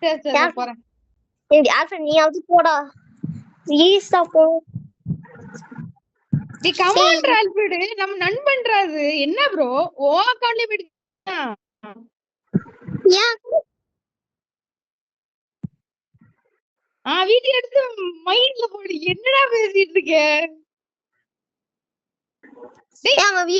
சரி சரி நான் போறேன். நீயாவது போடா ப்ளீஸ்டா போ. நீ கமாண்ட் ஆல்பிட் நம்ம நண்பன்றாது என்ன ப்ரோ ஓ அக்கவுண்ட்ல போயிடு. ஏன் வீடியோ எடுத்து மைண்ட்ல போடு. என்னடா பேசிட்டு இருக்க? அவன்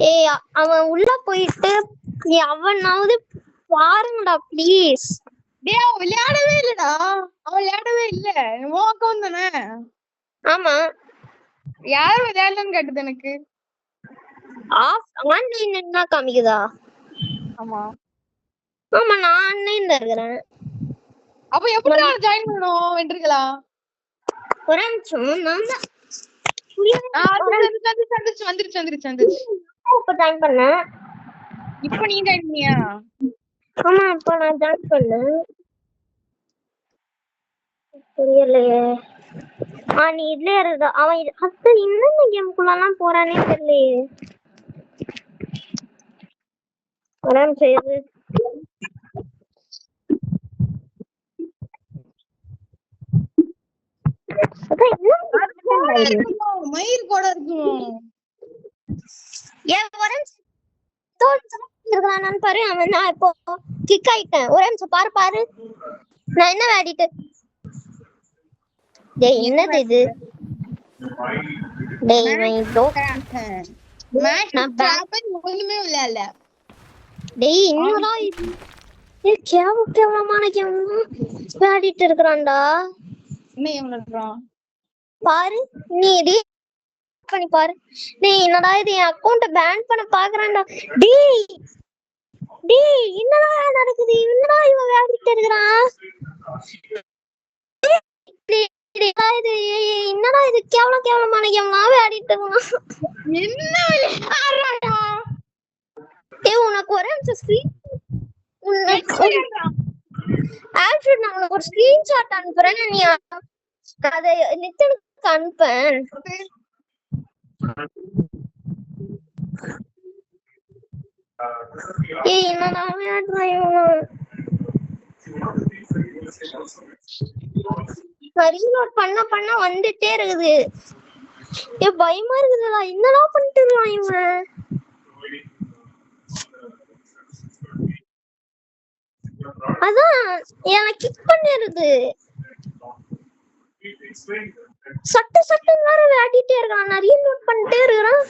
ஏய் அவன் உள்ள போயிட்டு அவனாவது பாருங்கடா ப்ளீஸ். டேய் அவன் விளையாடவே இல்லடா. அவன் விளையாடவே இல்ல. உன் அக்கவுண்ட் தானே? ஆமா. யார் விளையாடலன்னு கேட்டது எனக்கு. ஆன்லைன்ல என்ன காமிக்குதா? ஆமா ஆமா நான் ஆன்லைன்ல இருக்கறேன். அப்ப எப்படி நான் ஜாயின் பண்ணனும் வென்ட்ரிகளா? ஒரு நிமிஷம் நான் வந்துருச்சு. இப்ப ஜாயின் பண்ணேன். இப்ப நீ ஜாயின் பண்ணியா? ஆமா இப்ப நான் ஜாயின் பண்ணேன். தெரியலையே. நீ இதுல இருந்தா அவன் அத்த இன்னும் கேம்குள்ளலாம் போறானே தெரியலையே. வராம செய்யுது. மயிர் கூட இருக்கும். பாரு அவன் நான் இப்போ கிக் ஆயிட்டேன். ஒரே நிமிஷம் பாரு நான் என்ன விளையாடிட்டு. டேய் என்னது இது? டேய் இவன் இதோ ஒண்ணுமே விளையாடல. டேய் இன்னும் கேவலமான கேம் விளையாடிட்டு இருக்கிறான்டா. என்ன கேம் விளையாடுறான் பாரு நீ பண்ணி பாரு. டேய் என்னடா இது என் அக்கவுண்ட பேன் பண்ண பாக்குறான்டா. டேய் என்னடா நடக்குது? என்னடா இவன் விளையாடிட்டு இருக்கிறான்? என்னடா இது கேவலமான கேம்லாம் விளையாடிட்டு இருக்கான். என்ன விளையாடுறாடா? டேய் உனக்கு ஒரே நிமிஷம் ஸ்கிரீன் ஆல்ஃபிரட் நான் உனக்கு ஒரு ஸ்கிரீன்ஷாட் அனுப்புறேன். நீ அத நித்தனுக்கு அனுப்பேன். ஏய் என்னடா விளையாடுறான்? ரீலோட் பண்ண வந்துட்டே இருக்குது. பயமா இருக்குதுடா. என்னடா பண்ணிட்டு இருக்கான் இவன்? அதான் எனக்கு கிக் பண்ணிருது. சட்டு வேற விளையாடிட்டே இருக்கான். நான் ரீலோட் பண்ணிட்டே இருக்கிறேன்.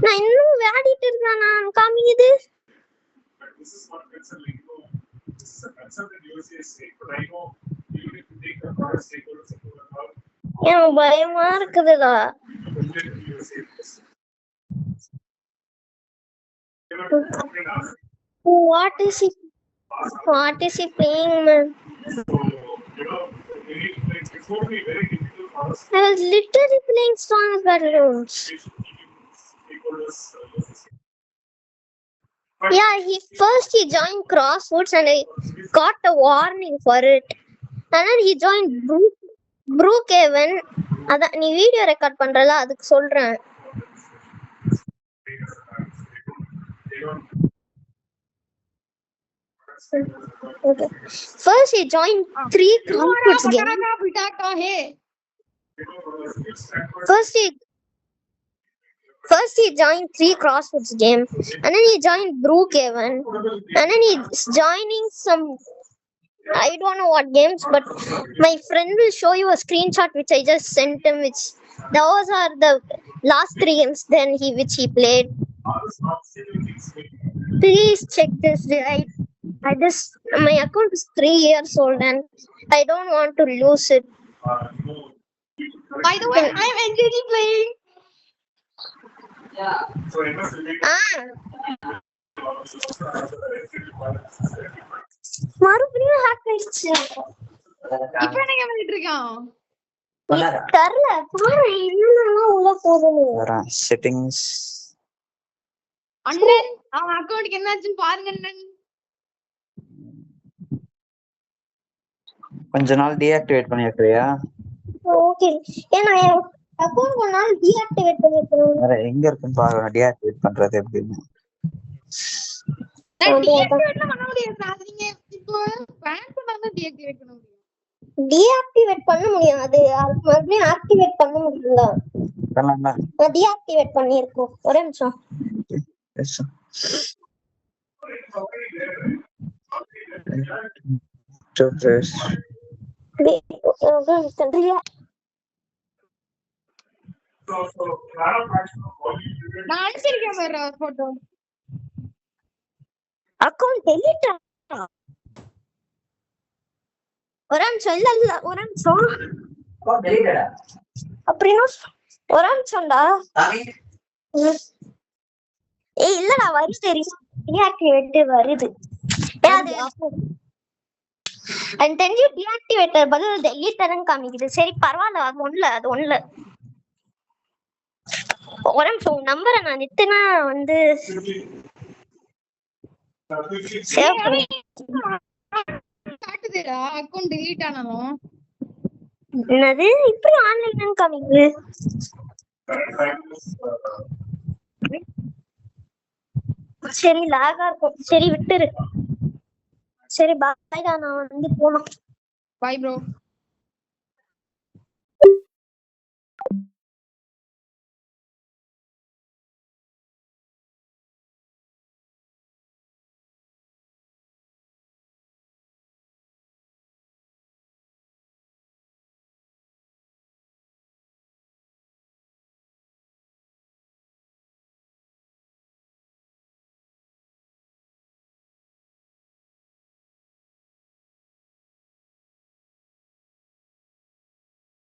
நான் இன்னும் விளையாடிட்டு இருக்கேன். நான் காமிக்குது. எனக்கு பயமா இருக்குதுடா. What is he playing, man? I was literally playing Strong Battlegrounds. Yeah, he joined Crosswords and I got a warning for it. And then he joined Brookhaven. அதான் நீ வீடியோ ரெக்கார்ட் பண்றல அதுக்கு சொல்றேன். Okay. First he joined 3 Crosswords game. First he joined 3 Crosswords game, and then he joined Brookhaven, and then he's joining some I don't know what games, but my friend will show you a screenshot which I just sent him, which those are the last 3 games which he played. Please check this. My account is 3 years old and I don't want to lose it. By the way, I'm NGD playing. மறுபடியும் hack ஆயிடுச்சு. இப்போ என்ன பண்ணிட்டு இருக்கான்? தெரியல. பாரு என்னன்னா உள்ள போகுது. செட்டிங்ஸ். அண்ணன் அவன் அக்கவுண்ட்க்கு என்னாச்சுன்னு பாருங்க அண்ணன். கொஞ்ச நாள் டீஆக்டிவேட் பண்ணி வைக்கிறியா? ஓகே. ஏன்னா என் அக்கௌண்ட் கொஞ்ச நாள் டீஆக்டிவேட் பண்ணிருக்கேன். வேற எங்க இருக்குன்னு பாருங்க டீஆக்டிவேட் பண்றது எப்படின்னு. நான் டீஆக்டிவேட்லாம் பண்ண முடியாது. அது நீங்க இப்போ பேன் பண்ணாதான் டீஆக்டிவேட் பண்ண முடியும். டீஆக்டிவேட் பண்ண முடியும். அது மறுபடியும் ஆக்டிவேட் பண்ண முடியல. பண்ணலாம்டா. நான் டீஆக்டிவேட் பண்ணிருக்கோம். ஒரே நிமிஷம். Yes. Just நான் அனுப்பிச்சிருக்கேன் பாரு போட்டோ. அக்கௌண்ட் டெலீட் ஒரு நிமிஷம். இல்ல ஒரு நிமிஷம். அப்படின்னா ஒரு நிமிஷம்டா. ஏய் இல்லடா வருது டீஆக்டிவேட் வருது. அது and then you deactivate பதில் delete ன்னு காமிக்குது. சரி பரவாயில்ல, அது ஒண்ணுல ஒரு நிமிஷம். நம்பரை நான் நித்துனா வந்து சேவ் பண்ணி காட்டுதுடா அக்கவுண்ட் delete ஆனாலும். என்னது இப்படி ஆன்லைன் காமிக்குது? சரி லாகா இருக்கும். சரி விட்டுரு. சரி பாய்டா, நான் வந்து போலாம். Bye bro.